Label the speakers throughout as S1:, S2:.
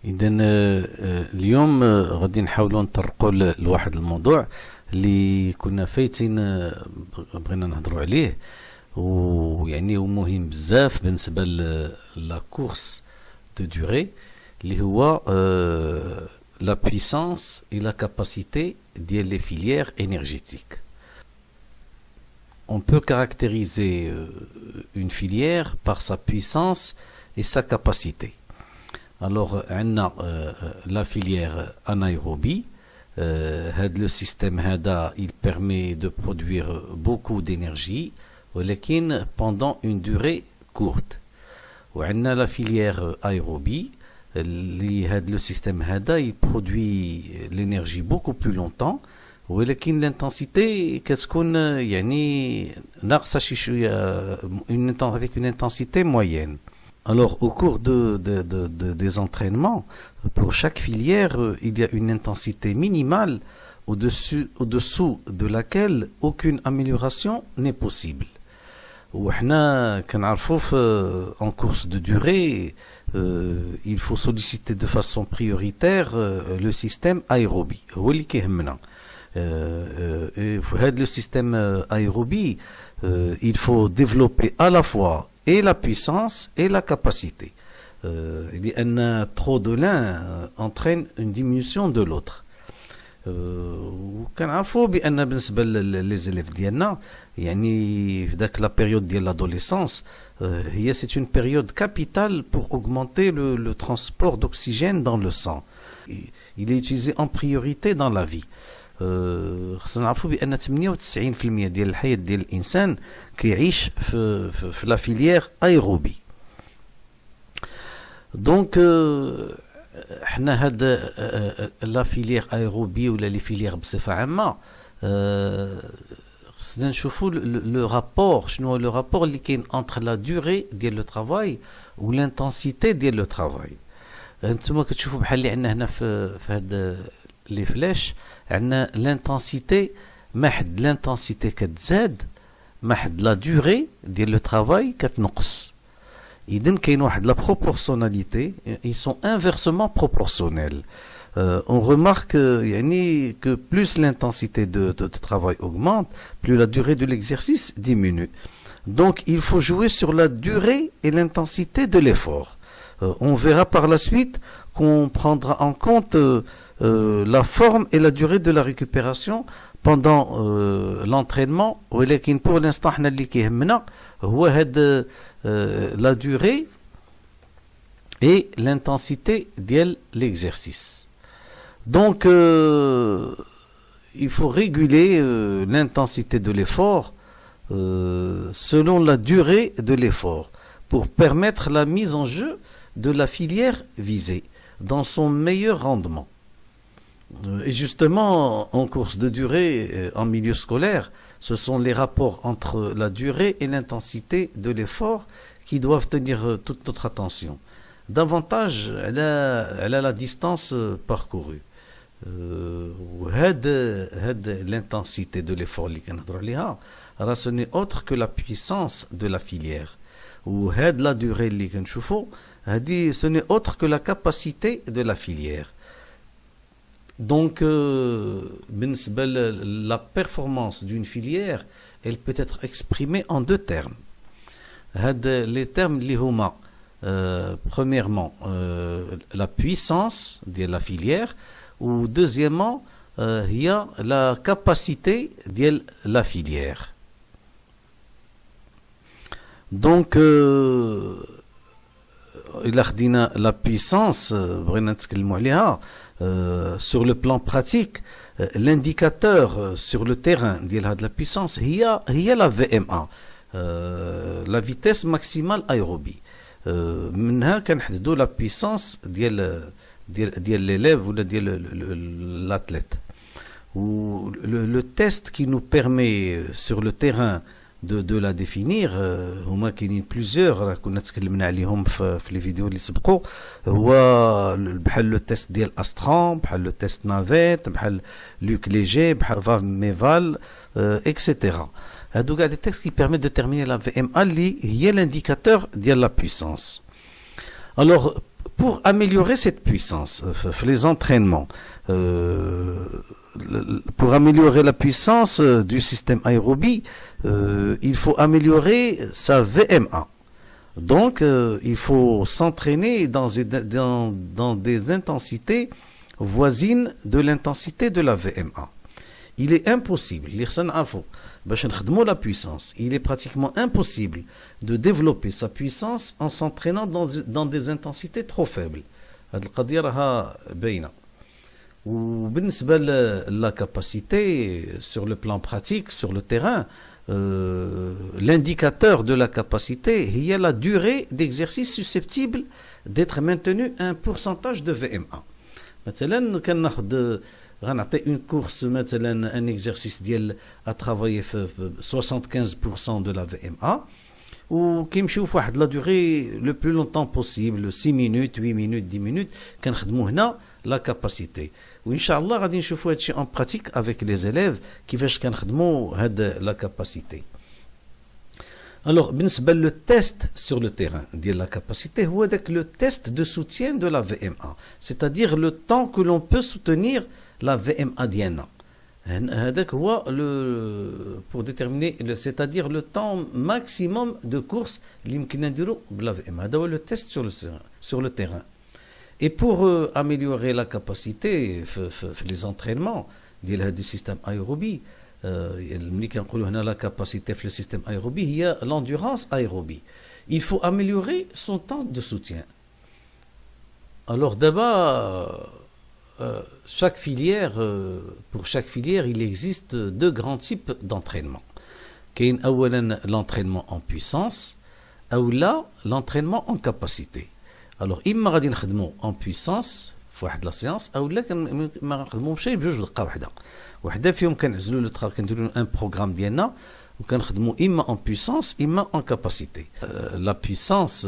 S1: إذا اليوم غادي نحاولوا نطرقوا لواحد الموضوع اللي كنا فايتين، بغينا نهضروا عليه، ويعني هو مهم بزاف بالنسبة لا كورس دو دوري، اللي هو la puissance et la capacité des filières énergétiques. On peut caractériser une filière par sa puissance et sa capacité. Alors, on a la filière anaérobie. Le système HADA, il permet de produire beaucoup d'énergie, mais pendant une durée courte. On a la filière aérobie. Le système HADA, il produit l'énergie beaucoup plus longtemps, mais l'intensité, qu'est-ce qu'on avec une intensité moyenne. Alors, au cours des entraînements, pour chaque filière, il y a une intensité minimale au-dessous de laquelle aucune amélioration n'est possible. En course de durée, il faut solliciter de façon prioritaire le système aérobie. Le système aérobie, il faut développer à la fois et la puissance et la capacité. Trop de l'un entraîne une diminution de l'autre. وكنعرفوا بان بالنسبه للزلف ديالنا يعني في ذاك لا بيريود ديال l'adolescence هي c'est une période capitale pour augmenter le transport d'oxygène dans le sang. Il est utilisé en priorité dans la vie. خصنا نعرفوا بان 98% ديال الحياه ديال الانسان كيعيش في لا فيليير ايروبي. دونك حنا هاد لا فيليير ايروبي ولا لي فيليير بصفه عامه خصنا نشوفوا لو رابور، شنو هو لو رابور اللي كاين انتر لا دوري ديال لو ترافاي و لانتنسيتي ديال لو ترافاي. انتما كتشوفوا بحال اللي عندنا هنا في هاد لي فلاش عندنا لانتنسيتي، ما حد لانتنسيتي كتزاد ما حد لا دوري ديال لو ترافاي كتنقص. إذن كاين واحد لا proportionnalité, ils sont inversement proportionnels. On remarque يعني que plus l'intensité de travail augmente, plus la durée de l'exercice diminue. Donc il faut jouer sur la durée et l'intensité de l'effort. On verra par la suite qu'on prendra en compte la forme et la durée de la récupération pendant l'entraînement. ولكن pour l'instant حنا اللي كيهمنا هو هاد la durée et l'intensité de l'exercice. Donc, il faut réguler l'intensité de l'effort selon la durée de l'effort pour permettre la mise en jeu de la filière visée dans son meilleur rendement. Et justement, en course de durée, en milieu scolaire, ce sont les rapports entre la durée et l'intensité de l'effort qui doivent tenir toute notre attention. Davantage, elle a la distance parcourue. L'intensité de l'effort, ce n'est autre que la puissance de la filière. Ou la durée, ce n'est autre que la capacité de la filière. Donc, la performance d'une filière, elle peut être exprimée en deux termes. Les termes, premièrement, la puissance de la filière, ou deuxièmement, il y a la capacité de la filière. Donc, il a la puissance, sur le plan pratique, l'indicateur sur le terrain de la puissance, il y a la VMA, la vitesse maximale aérobie. منها كنحددوا la puissance ديال l'élève ou ديال l'athlète. Le test qui nous permet sur le terrain de la définir, هما كاينين plusieurs كنا تكلمنا عليهم في les vidéos اللي سبقوا، هو بحال لو تيست ديال استران، بحال لو تيست نافيت، بحال لوك ليجي، بحال فاف ميفال etc. هادو كاع دي تيست qui permettent de déterminer la VMA اللي هي l'indicateur ديال la puissance. Alors pour améliorer cette puissance, les entraînements, pour améliorer la puissance du système aérobie, il faut améliorer sa VMA. Donc, il faut s'entraîner dans des intensités voisines de l'intensité de la VMA. Il est impossible, la puissance, il est pratiquement impossible de développer sa puissance en s'entraînant dans des intensités trop faibles. وبالنسبة la capacité sur le plan pratique, sur le terrain, l'indicateur de la capacité, il y a la durée d'exercice susceptible d'être maintenu à un pourcentage de VMA. مثلا كناخذ غنعطي une course مثلا un exercice ديال à travailler في 75% de la VMA وكيمشيو في واحد la durée le plus longtemps possible 6 minutes 8 minutes 10 minutes كنخدموا هنا la capacité وان شاء الله غادي نشوفوا هادشي en pratique avec les élèves كيفاش كنخدموا هاد la capacité. Alors, le test sur le terrain de la capacité, c'est le test de soutien de la VMA, c'est-à-dire le temps que l'on peut soutenir la VMA diana. Pour déterminer, c'est-à-dire le temps maximum de course, le test sur le terrain. Et pour améliorer la capacité, les entraînements du système aérobie, la capacité du système aérobie, il y a l'endurance aérobie. Il faut améliorer son temps de soutien. Alors d'abord, pour chaque filière, il existe deux grands types d'entraînement. L'entraînement en puissance, ou là, l'entraînement en capacité. Alors, إما غادي نخدمو en puissance في واحد لا سيانس او لا ما نخدموش بجوج بدقه واحده. وحده فيهم كنعزلوا لو طرا كنديروا ان بروغرام ديالنا وكنخدموا اما en puissance اما en capacité. La puissance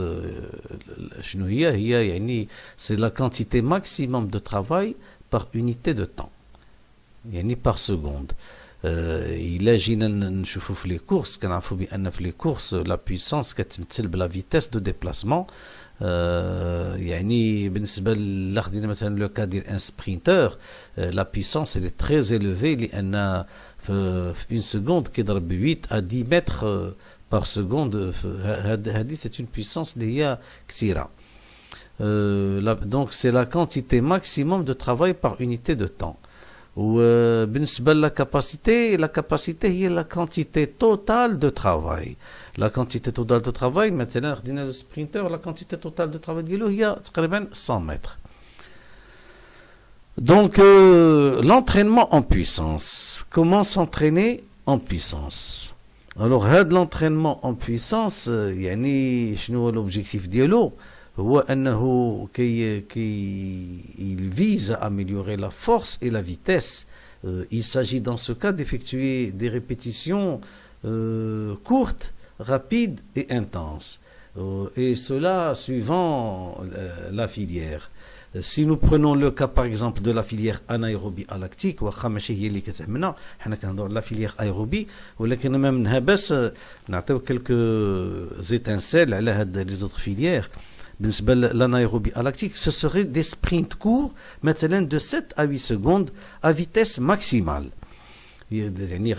S1: شنو هي يعني c'est la quantité maximum de travail par unité de temps. يعني par seconde. إلا جينا نشوفوا في لي كورس كنعرفوا بان في لي كورس لا بويسانس كتمثل بلا فيتاس دو ديبلاسمون. يعني بالنسبه ل خدينا مثلا لو كا ديال ان سبرينتور لا بويسانس elle est très élevée لان في 1 seconde كيضرب 8 à 10 mètres par seconde. هذه c'est une puissance اللي هي كثيره. Donc c'est la quantité maximum de travail par unité de temps. وبالنسبة la capacité هي la quantité totale de travail. La quantité totale de travail, مثلا خدينا le sprinter, la quantité totale de travail ديالو هي تقريبا 100 mètres. Donc l'entraînement en puissance. Comment s'entraîner en puissance? Alors l'entraînement en puissance يعني شنو هو l'objectif ديالو؟ هو أنه il vise à améliorer la force et la vitesse. Il s'agit dans ce cas d'effectuer des répétitions courtes, rapides et intenses. Et cela suivant la filière. Si nous prenons le cas par exemple de la filière anaérobie lactique, la filière aérobie, ولكن ما منها بس نعطيو quelques étincelles على les autres filières. L'anaérobie lactique, ce serait des sprints courts, maintenant de 7 à 8 secondes à vitesse maximale.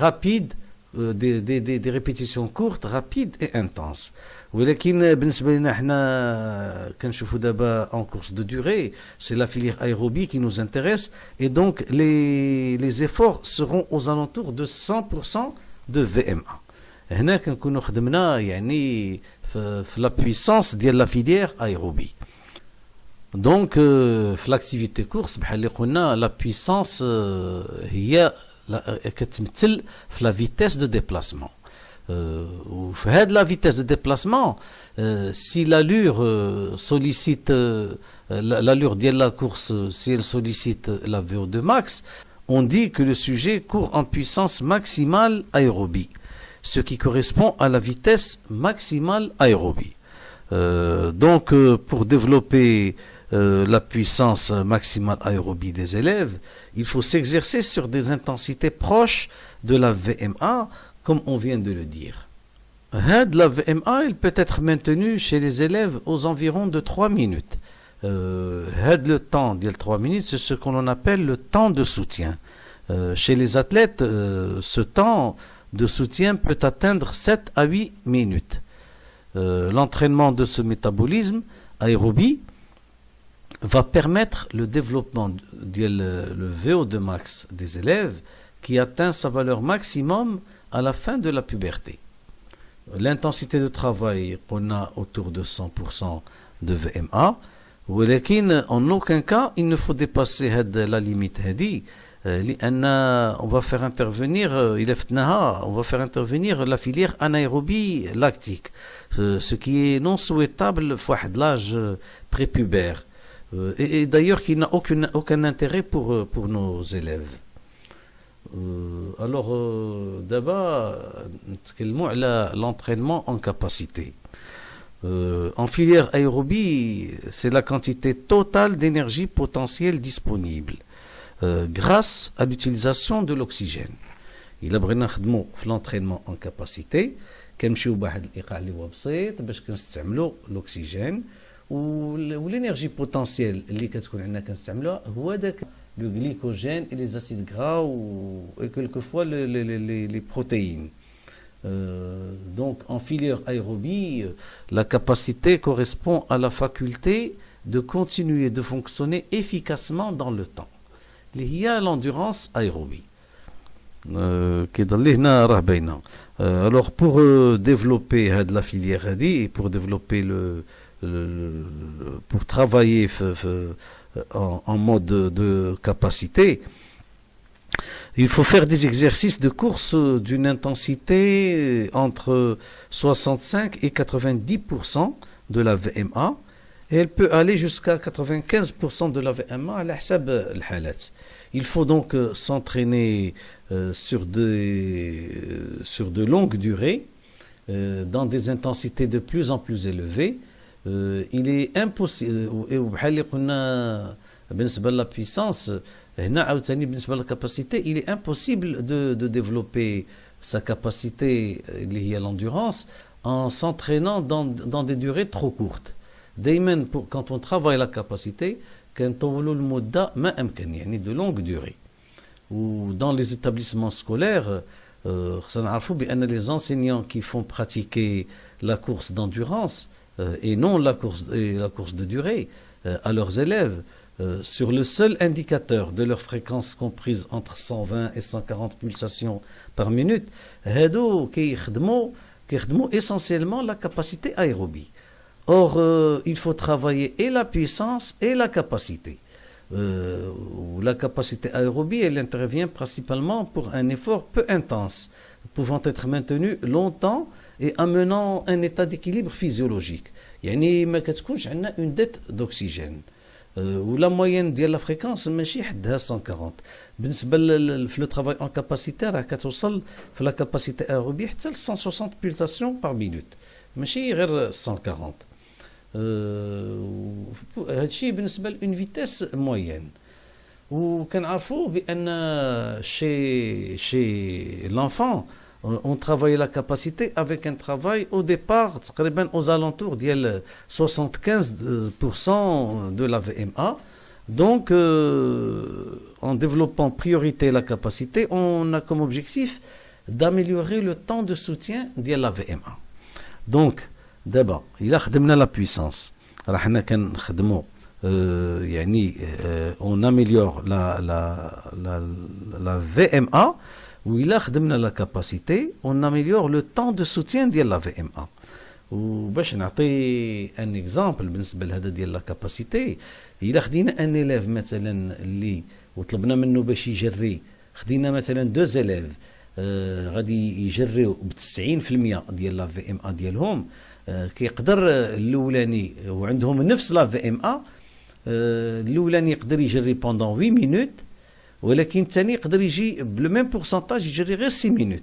S1: Rapide, des répétitions courtes, rapides et intenses. ولكن بالنسبة لنا احنا كنشوفوا دابا en course de durée, c'est la filière aérobie qui nous intéresse et donc les efforts seront aux alentours de 100% de VMA. هنا كنكونوا خدمنا يعني في la puissance ديال la filière aérobie. Donc في l'activité course بحال اللي قلنا la puissance هي كتمثل في la vitesse de déplacement. وفي هاد la vitesse de déplacement si l'allure sollicite l'allure ديال la course si elle sollicite la VO2 max, on dit que le sujet court en puissance maximale aérobie, ce qui correspond à la vitesse maximale aérobie. Donc, pour développer la puissance maximale aérobie des élèves, il faut s'exercer sur des intensités proches de la VMA, comme on vient de le dire. La VMA, elle peut être maintenue chez les élèves aux environs de 3 minutes. le temps de 3 minutes, c'est ce qu'on appelle le temps de soutien. Chez les athlètes, ce temps de soutien peut atteindre 7 à 8 minutes. L'entraînement de ce métabolisme aérobie va permettre le développement le VO2 max des élèves qui atteint sa valeur maximum à la fin de la puberté. L'intensité de travail qu'on a autour de 100% de VMA, ولكن en aucun cas il ne faut dépasser la limite هذه لأن on va faire intervenir on va faire intervenir la filière anaérobie lactique, ce qui est non souhaitable à l'âge prépubère et d'ailleurs qui n'a aucun intérêt pour nos élèves. Alors d'abord نتكلموا على l'entraînement en capacité. En filière aérobie, c'est la quantité totale d'énergie potentielle disponible grâce à l'utilisation de l'oxygène. إلا بغينا نخدموا في l'entraînement en capacité كنمشيو بواحد الإيقاع اللي هو بسيط باش كنستعملوا l'oxygène والénergie potentielle اللي كتكون عندنا كنستعملوها هو داك le glycogène et les acides gras et quelquefois les protéines. Donc en filière aérobie, la capacité correspond à la faculté de continuer de fonctionner efficacement dans le temps. Il y a l'endurance aérobie. Alors pour développer la filière et pour développer pour travailler en mode de capacité, il faut faire des exercices de course d'une intensité entre 65 et 90% de la VMA et elle peut aller jusqu'à 95% de la VMA à l'hsab الحالات. Il faut donc s'entraîner sur de longues durées dans des intensités de plus en plus élevées. Il est impossible وبحال اللي قلنا بالنسبة la puissance هنا عاوتاني بالنسبة la capacité, il est impossible de développer sa capacité اللي هي l'endurance en s'entraînant dans des durées trop courtes. دايما quand on travaille la capacité كنطولوا المدة ما أمكن يعني de longue durée. Ou dans les établissements scolaires خصنا نعرفوا بأن les enseignants qui font pratiquer la course d'endurance et non la course de durée à leurs élèves sur le seul indicateur de leur fréquence comprise entre 120 et 140 pulsations par minute, هادو كيخدموا essentiellement la capacité aérobie. Or, il faut travailler et la puissance et la capacité. La capacité aérobie, elle intervient principalement pour un effort peu intense, pouvant être maintenu longtemps et amenant un état d'équilibre physiologique. يعني ما كتكونش عندنا une dette d'oxygène. ولا moyenne ديال la fréquence ماشي حدها 140. بالنسبة في le travail en capacité راه كتوصل في la capacité aérobie حتى ل 160 pulsations par minute. ماشي غير 140. هادشي بالنسبة لune vitesse moyenne. وكنعرفوا بأن chez l'enfant on travaille la capacité avec un travail au départ aux alentours de 75% de la VMA. Donc, en développant priorité la capacité, on a comme objectif d'améliorer le temps de soutien de la VMA. Donc, d'abord, il a خدمنا la puissance. راح كنخدموا on améliore la VMA. وإلا خدمنا la capacité, on améliore le temps de soutien ديال la VMA. وباش نعطي un exemple بالنسبة لهذا ديال la capacité, إلا خدينا un élève مثلا اللي وطلبنا منه باش يجري, خدينا مثلا 2 élèves غادي يجريو ب 90% ديال la VMA ديالهم, كيقدر الأولاني وعندهم نفس la VMA, الأولاني يقدر يجري pendant 8 minutes, ولكن الثاني يقدر يجي بلو ميم بورسنتاج يجري غير 6 مينوت.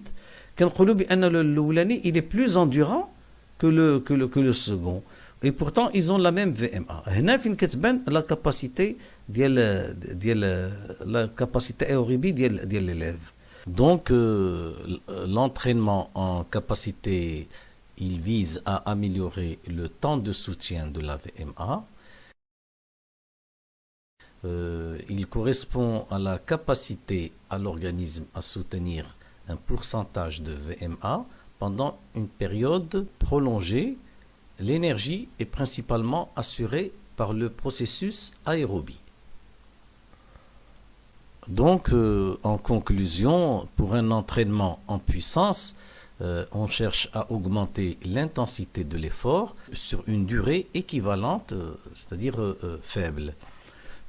S1: كنقولوا بان الاولاني il est plus endurant que le second et pourtant ils ont la même VMA. هنا فين كتبان la capacité ديال la capacité aérobie ديال l'élève. Donc l'entraînement en capacité, il vise à améliorer le temps de soutien de la VMA Il correspond à la capacité à l'organisme à soutenir un pourcentage de VMA pendant une période prolongée. L'énergie est principalement assurée par le processus aérobie. Donc, en conclusion, pour un entraînement en puissance, on cherche à augmenter l'intensité de l'effort sur une durée équivalente, c'est-à-dire faible.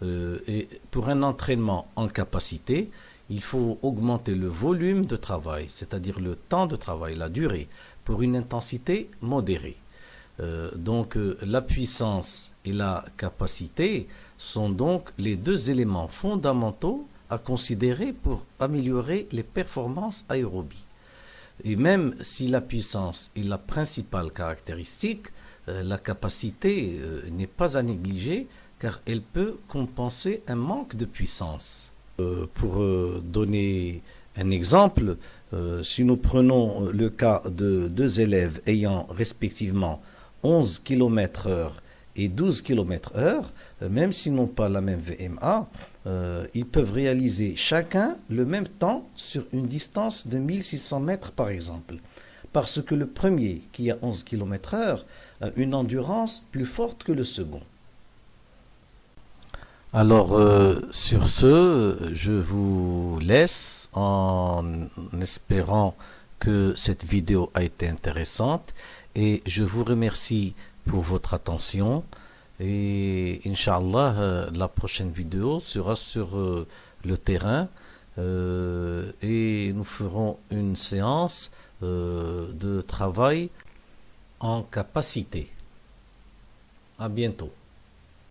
S1: Et pour un entraînement en capacité, il faut augmenter le volume de travail, c'est-à-dire le temps de travail, la durée, pour une intensité modérée. Donc la puissance et la capacité sont donc les deux éléments fondamentaux à considérer pour améliorer les performances aérobies. Et même si la puissance est la principale caractéristique, la capacité n'est pas à négliger car elle peut compenser un manque de puissance. Pour donner un exemple, si nous prenons le cas de deux élèves ayant respectivement 11 km/h et 12 km/h, même s'ils n'ont pas la même VMA, ils peuvent réaliser chacun le même temps sur une distance de 1600 mètres par exemple. Parce que le premier, qui a 11 km/h, a une endurance plus forte que le second. Alors, sur ce, je vous laisse en espérant que cette vidéo a été intéressante et je vous remercie pour votre attention et Inch'Allah, la prochaine vidéo sera sur le terrain et nous ferons une séance de travail en capacité. À bientôt.